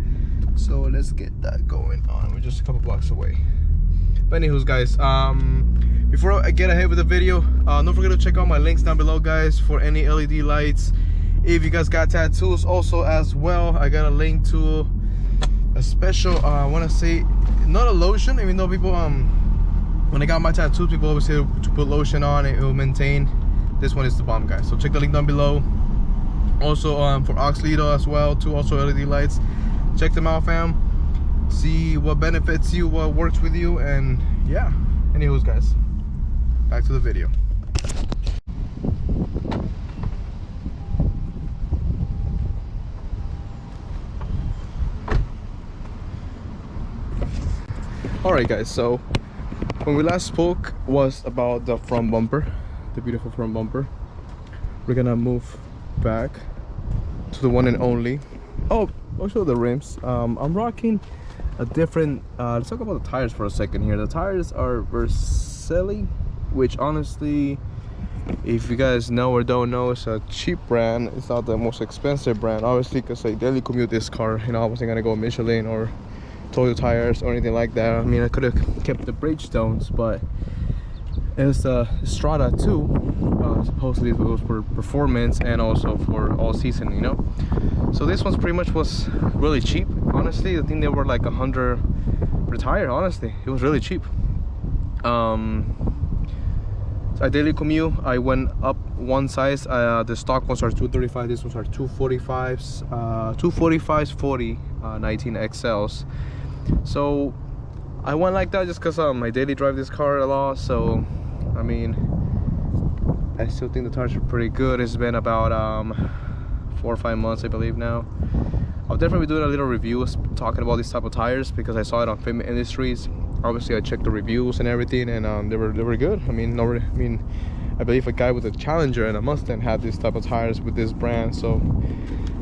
so let's get that going on. We're just a couple blocks away. But anyways, guys, before I get ahead with the video, don't forget to check out my links down below, guys, for any LED lights. If you guys got tattoos also as well, I got a link to a special I want to say, not a lotion, even though people when I got my tattoos, people always say to put lotion on it will maintain. This one is the bomb, guys, so check the link down below. Also for AUXITO as well, too, also LED lights. Check them out, fam. See what benefits you, what works with you, and yeah. Anyways, guys, back to the video. Alright, guys, so when we last spoke was about the front bumper, the beautiful front bumper. We're gonna move back to the one and only. Oh, also the rims. I'm rocking a different let's talk about the tires for a second here. The tires are Vercelli, which honestly, if you guys know or don't know, it's a cheap brand. It's not the most expensive brand, obviously, because I daily commute this car. You know, I wasn't gonna go Michelin or Toyo tires or anything like that. I mean, I could have kept the Bridgestones, but it's a Strada too. Supposedly it was for performance and also for all season, you know. So this one's pretty much was really cheap, honestly. I think they were like 100 retired. Honestly, it was really cheap. So I daily commute, I went up one size. The stock ones are 235, these ones are 245s, 245s 40 19 XLs. So I went like that just because I daily drive this car a lot. So I mean, I still think the tires are pretty good. It's been about 4 or 5 months, I believe now. I'll definitely be doing a little review talking about these type of tires because I saw it on Fitment Industries. Obviously I checked the reviews and everything, and they were good. I mean, I believe a guy with a Challenger and a Mustang had these type of tires with this brand, so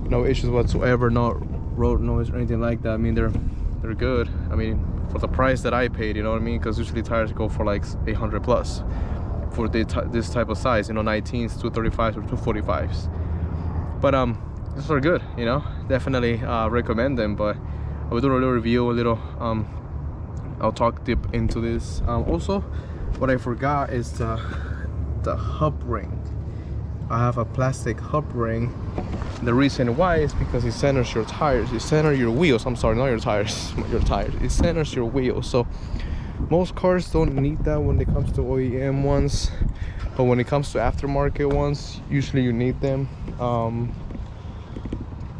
no issues whatsoever, not road noise or anything like that. I mean, they're good. I mean, for the price that I paid, you know what I mean, because usually tires go for like 800 plus for this type of size, you know, 19s, 235s or 245s. But these are good, you know, definitely recommend them. But I will do a little review, I'll talk deep into this. Also, what I forgot is the hub ring. I have a plastic hub ring. The reason why is because it centers your tires, it centers your wheels. I'm sorry, not your tires, your tires. It centers your wheels. So most cars don't need that when it comes to OEM ones, but when it comes to aftermarket ones, usually you need them.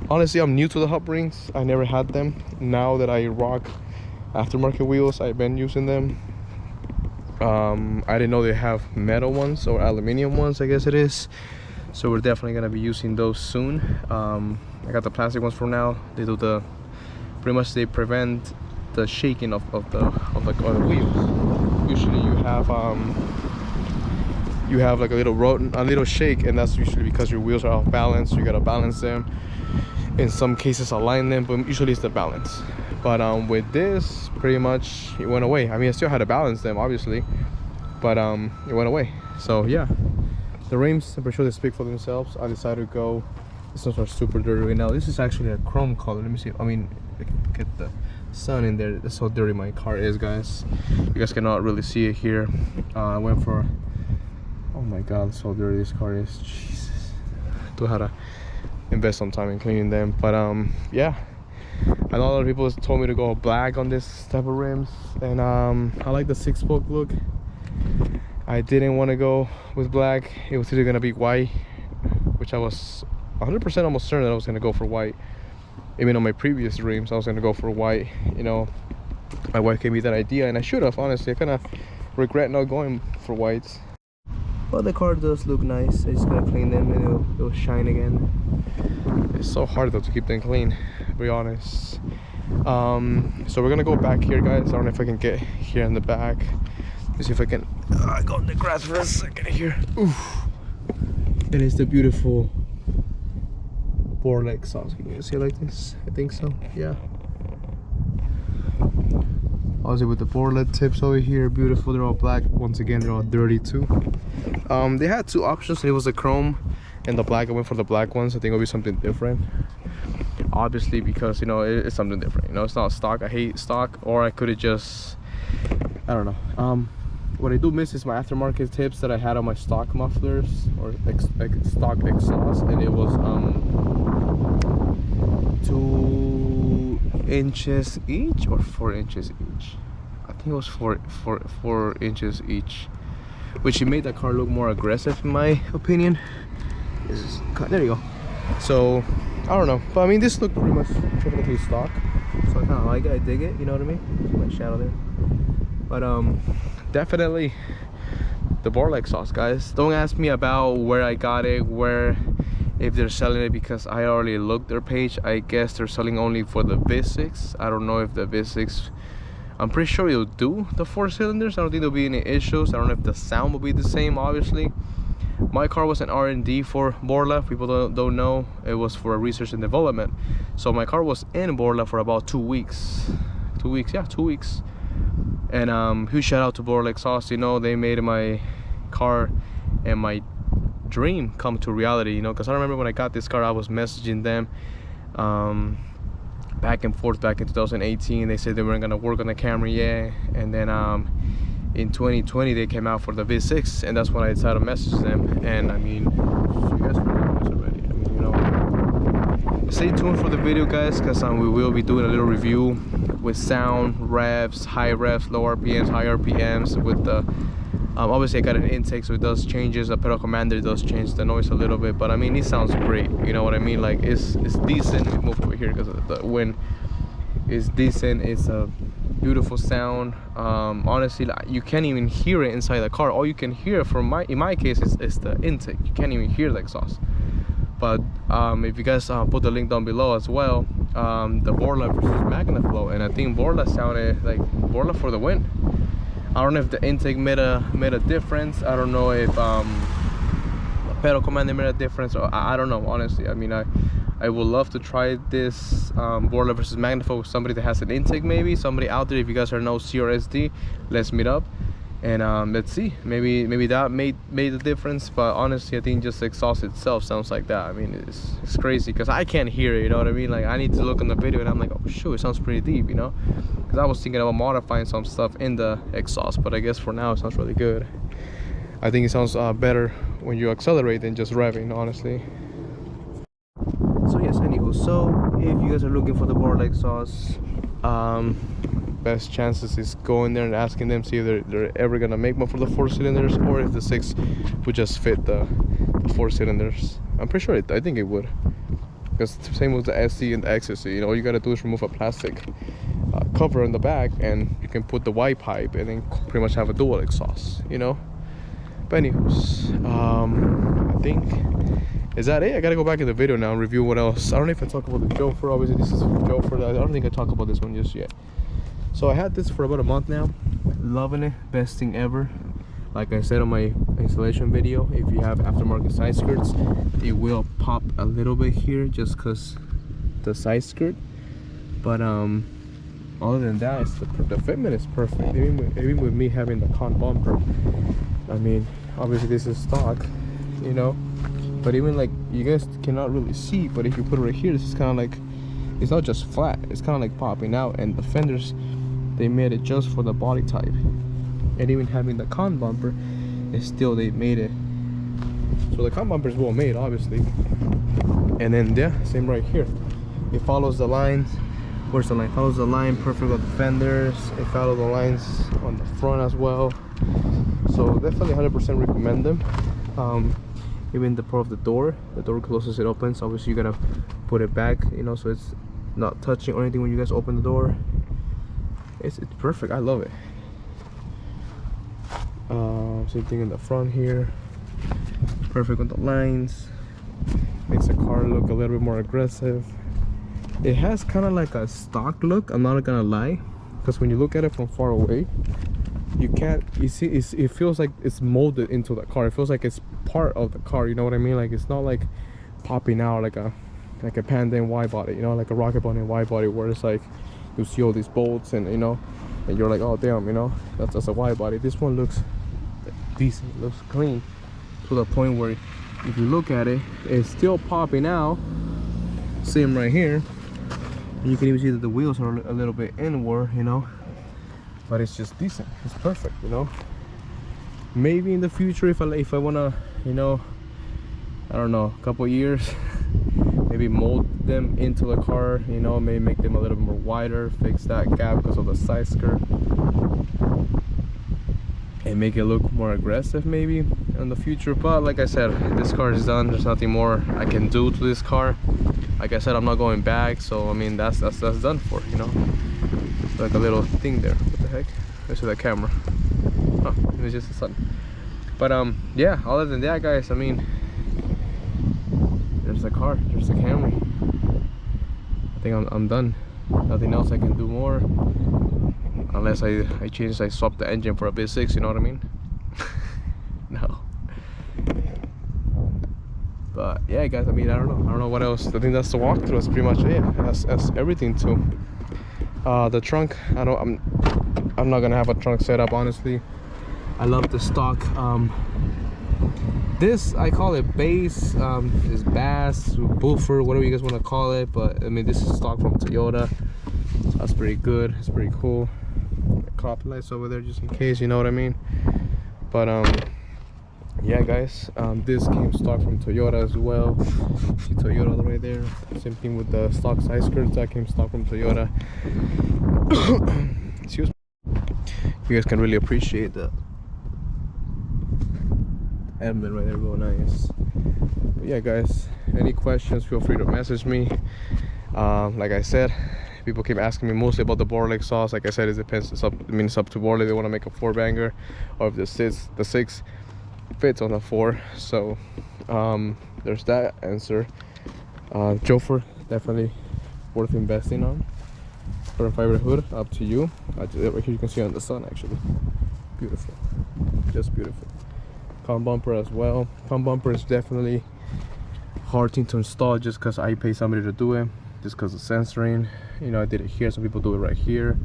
Honestly, I'm new to the hub rings. I never had them. Now that I rock aftermarket wheels, I've been using them. I didn't know they have metal ones or aluminum ones, I guess it is. So we're definitely gonna be using those soon. I got the plastic ones for now. They do pretty much they prevent the shaking of the wheels. Usually you have like a little shake, and that's usually because your wheels are off balance. You gotta balance them. In some cases align them, but usually it's the balance. But with this, pretty much it went away. I mean, I still had to balance them obviously, but it went away. So yeah, the rims, I'm pretty sure they speak for themselves. I decided to go, these ones are super dirty right now. This is actually a chrome color. Let me see. I mean, get the sun in there. That's how dirty my car is, guys. You guys cannot really see it here. I went for, oh my god, that's how dirty this car is. Jesus, do have to invest some time in cleaning them. But yeah, I know a lot of people told me to go black on this type of rims, and I like the 6-spoke look. I didn't want to go with black. It was either gonna be white, which I was 100% almost certain that I was gonna go for white. Even on my previous rims, I was gonna go for white. You know, my wife gave me that idea, and I should have, honestly. I kind of regret not going for whites. But the car does look nice. I just gotta clean them and it'll shine again. It's so hard though to keep them clean, to be honest. So we're gonna go back here, guys. I don't know if I can get here in the back. Let's see if I can go in the grass for a second here. Oof. And it's the beautiful Borla exhaust. Can you see it like this? I think so, yeah. Also with the Borla tips over here, beautiful. They're all black. Once again, they're all dirty too. They had two options. It was the chrome and the black. I went for the black ones. I think it'll be something different, obviously, because, you know, it's something different. You know, it's not stock. I hate stock. Or I could have just, I don't know. What I do miss is my aftermarket tips that I had on my stock mufflers or stock exhaust, and it was 2 inches each or 4 inches each. I think it was 4 inches each, which made the car look more aggressive in my opinion. There you go. So I don't know, but I mean, this looked pretty much typically stock, so I kind of like it. I dig it, you know what I mean? My shadow there. But definitely the Borla exhaust, guys. Don't ask me about where I got it, if they're selling it, because I already looked their page. I guess they're selling only for the V6. I don't know if the V6, I'm pretty sure it'll do the 4 cylinders. I don't think there'll be any issues. I don't know if the sound will be the same. Obviously, my car was an R&D for Borla. People don't know, it was for research and development. So my car was in Borla for about 2 weeks. 2 weeks, yeah, 2 weeks. And huge shout out to Borla exhaust. You know, they made my car and my dream come to reality, you know, because I remember when I got this car, I was messaging them back and forth back in 2018. They said they weren't gonna work on the Camry yet, and then in 2020 they came out for the V6, and that's when I decided to message them. And I mean, you guys know this already. I mean, you know, stay tuned for the video, guys, because we will be doing a little review with sound, revs, high revs, low RPMs, high RPMs. With the obviously I got an intake, so it does changes. The pedal commander does change the noise a little bit, but I mean, it sounds great. You know what I mean? Like it's decent. Let me move over here because of the wind. It's decent. It's a beautiful sound. Honestly, like, you can't even hear it inside the car. All you can hear in my case is the intake. You can't even hear the exhaust. But if you guys put the link down below as well, the Borla versus Magnaflow, and I think Borla sounded like Borla for the win. I don't know if the intake made a difference. I don't know if pedal command made a difference, or I don't know, honestly. I mean, I would love to try this Borla versus Magnaflow with somebody that has an intake, maybe somebody out there. If you guys are no CRSD, let's meet up and let's see. Maybe that made a difference. But honestly, I think just the exhaust itself sounds like that. I mean, it's crazy because I can't hear it, you know what I mean? Like, I need to look on the video and I'm like, oh shoot, it sounds pretty deep, you know, because I was thinking about modifying some stuff in the exhaust, but I guess for now it sounds really good. I think it sounds better when you accelerate than just revving, honestly. So yes, anywho, so if you guys are looking for the Borla exhaust, best chances is going there and asking them, see if they're ever gonna make one for the 4 cylinders, or if the 6 would just fit the 4 cylinders. I'm pretty sure I think it would, because same with the SC and the XSC, you know, all you gotta do is remove a plastic cover on the back and you can put the Y pipe and then pretty much have a dual exhaust, you know. But anyways, I think, is that it? I gotta go back in the video now and review what else. I don't know if I talk about the Jofer. Obviously this is Jofer. I don't think I talk about this one just yet. So I had this for about a month now, loving it, best thing ever. Like I said on my installation video, if you have aftermarket side skirts, it will pop a little bit here just because the side skirt. But other than that, the fitment is perfect. Even with me having the con bumper, I mean, obviously this is stock, you know, but even like, you guys cannot really see, but if you put it right here, this is kind of like, it's not just flat, it's kind of like popping out. And the fenders, they made it just for the body type, and even having the con bumper, is still, they made it so the con bumper is well made, obviously. And then yeah, same right here, it follows the lines. Where's the line? Follows the line perfect with the fenders. It follows the lines on the front as well. So definitely 100% recommend them. Even the part of the door closes, it opens. Obviously you gotta put it back, you know, so it's not touching or anything when you guys open the door. It's perfect. I love it. Same thing in the front here, perfect with the lines. Makes the car look a little bit more aggressive. It has kind of like a stock look, I'm not gonna lie, because when you look at it from far away, you see it feels like it's molded into the car. It feels like it's part of the car, you know what I mean? Like, it's not like popping out like a Panda and Y body, you know, like a Rocket Bunny and Y body, where it's like you see all these bolts and, you know, and you're like, oh damn, you know, that's a Y body. This one looks decent, looks clean, to the point where if you look at it, it's still popping out. Same right here. And you can even see that the wheels are a little bit inward, you know, but it's just decent. It's perfect, you know. Maybe in the future, if I wanna, you know, I don't know, a couple years, maybe mold them into the car, you know, maybe make them a little bit more wider, fix that gap because of the side skirt, and make it look more aggressive maybe in the future. But like I said, this car is done. There's nothing more I can do to this car. Like I said, I'm not going back, so I mean, that's done for, you know. Like a little thing there. What the heck? There's the camera. Oh, it was just the sun. But yeah, other than that, guys, I mean, there's the car, there's the Camry. I think I'm done. Nothing else I can do more, unless I swap the engine for a V6, you know what I mean? No. But yeah, guys, I mean, I don't know what else. I think that's the walkthrough. That's pretty much it. That's everything too. The trunk, I'm not gonna have a trunk set up, honestly. I love the stock. This, I call it bass, is bass, boofer, whatever you guys want to call it. But I mean, this is stock from Toyota. So that's pretty good. It's pretty cool. The cop lights over there just in case, you know what I mean. But yeah, guys, this came stock from Toyota as well. See Toyota all the way there. Same thing with the stock side skirts, that came stock from Toyota. Excuse me. You guys can really appreciate the emblem right there, real nice. But yeah, guys, any questions, feel free to message me. Like I said, People keep asking me mostly about the Borla exhaust. Like I said, it depends. It's up to Borla. They want to make a 4-banger, or if the six fits on a 4. So there's that answer. Jofer, definitely worth investing on. Carbon fiber hood, up to you. Right here you can see on the sun, actually. Beautiful, just beautiful. Front bumper as well. Front bumper is definitely hard thing to install, just because I pay somebody to do it, just because of sensoring. You know, I did it here, some people do it right here.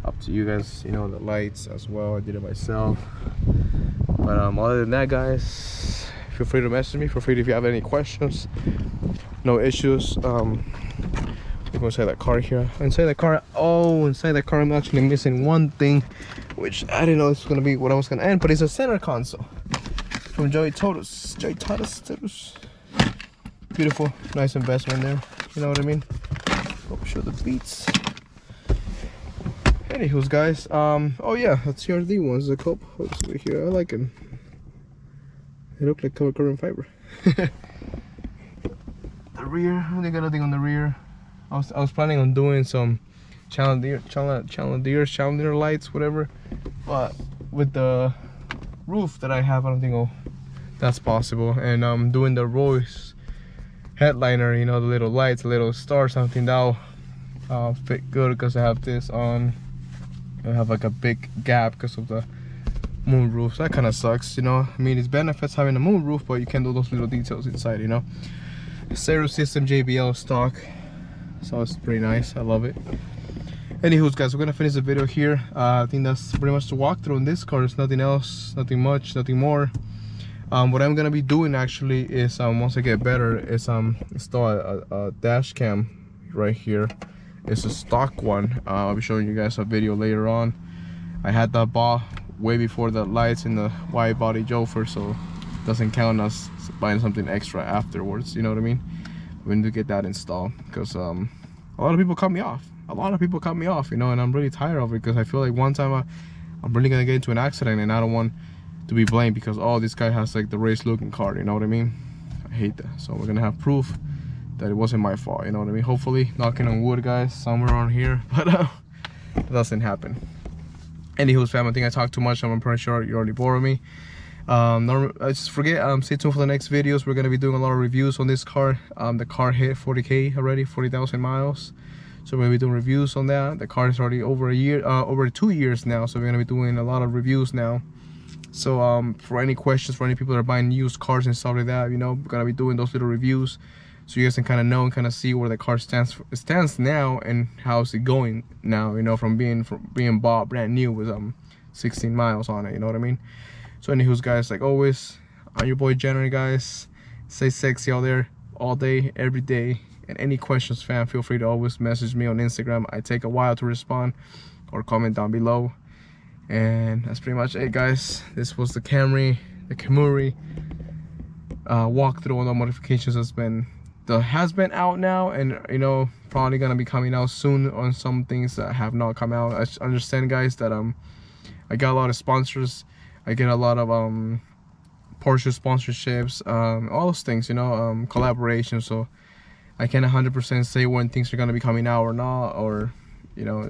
Up to you guys. You know, the lights as well, I did it myself. But other than that, guys, feel free to message me. Feel free if you have any questions. No issues. We're inside that car here. Inside the car, inside the car I'm actually missing one thing, which I didn't know this was gonna be what I was gonna end, but it's a center console from Joey Totus. Beautiful, nice investment there. You know what I mean? Hope show the beats. Anywho's, guys, oh yeah, that's CRD ones. The cup hooks over here. I like them. They look like carbon fiber. The rear, I only got nothing on the rear. I was planning on doing some chandelier lights, whatever, but with the roof that I have, I don't think that's possible. And I'm doing the Royce headliner, you know, the little lights, the little star, something that'll fit good, because I have this on. I have like a big gap because of the moon roof, so that kind of sucks, you know. I mean, it's benefits having a moon roof, but you can't do those little details inside, you know. Stereo system JBL stock, so it's pretty nice. I love it. Anywho, guys, we're gonna finish the video here. I think that's pretty much the walkthrough on this car. There's nothing else, nothing much, nothing more. What I'm gonna be doing actually is once I get better is install a dash cam right here. It's a stock one. I'll be showing you guys a video later on. I had that bought way before the lights in the wide body Jofer, so it doesn't count as buying something extra afterwards, you know what I mean? We need to get that installed, because a lot of people cut me off. You know, and I'm really tired of it, because I feel like one time I'm really gonna get into an accident, and I don't want to be blamed because, oh, this guy has like the race looking car, you know what I mean? I hate that. So we're gonna have proof that it wasn't my fault, you know what I mean? Hopefully, knocking on wood, guys, somewhere around here, but it doesn't happen. Anywho, fam, I think I talked too much. I'm pretty sure you already bored me. I just forget, stay tuned for the next videos. We're gonna be doing a lot of reviews on this car. The car hit 40K already, 40,000 miles. So we're gonna be doing reviews on that. The car is already over a year, over 2 years now. So we're gonna be doing a lot of reviews now. So for any questions, for any people that are buying used cars and stuff like that, you know, we're gonna be doing those little reviews, so you guys can kind of know and kind of see where the car stands now, and how's it going now, you know, from being bought brand new with 16 miles on it, you know what I mean? So anywho's, guys, like always, I'm your boy Jenner, guys. Stay sexy out there all day, every day. And any questions, fam, feel free to always message me on Instagram. I take a while to respond, or comment down below. And that's pretty much it, guys. This was the Camry walkthrough on the modifications has been out now, and you know, probably gonna be coming out soon on some things that have not come out. I understand, guys, that I got a lot of sponsors. I get a lot of Porsche sponsorships, all those things, you know, collaborations. So I can't 100% say when things are gonna be coming out or not, or you know,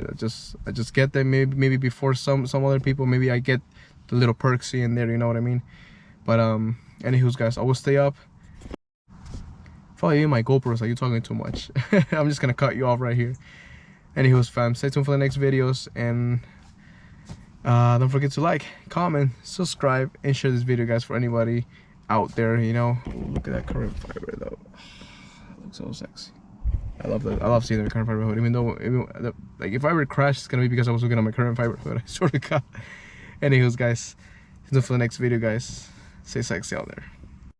I just get them maybe before some other people. Maybe I get the little perks in there, you know what I mean? But anywho's, guys, always stay up. Probably in my GoPros, like, you're talking too much. I'm just gonna cut you off right here. Anywho's, fam, stay tuned for the next videos, and don't forget to like, comment, subscribe, and share this video, guys, for anybody out there, you know. Ooh, look at that carbon fiber though. It looks so sexy. I love that. I love seeing the carbon fiber hood, even though like if I ever crash, it's gonna be because I was looking at my carbon fiber hood. I sort of got. Anywho's, guys, stay tuned for the next video, guys. Stay sexy out there.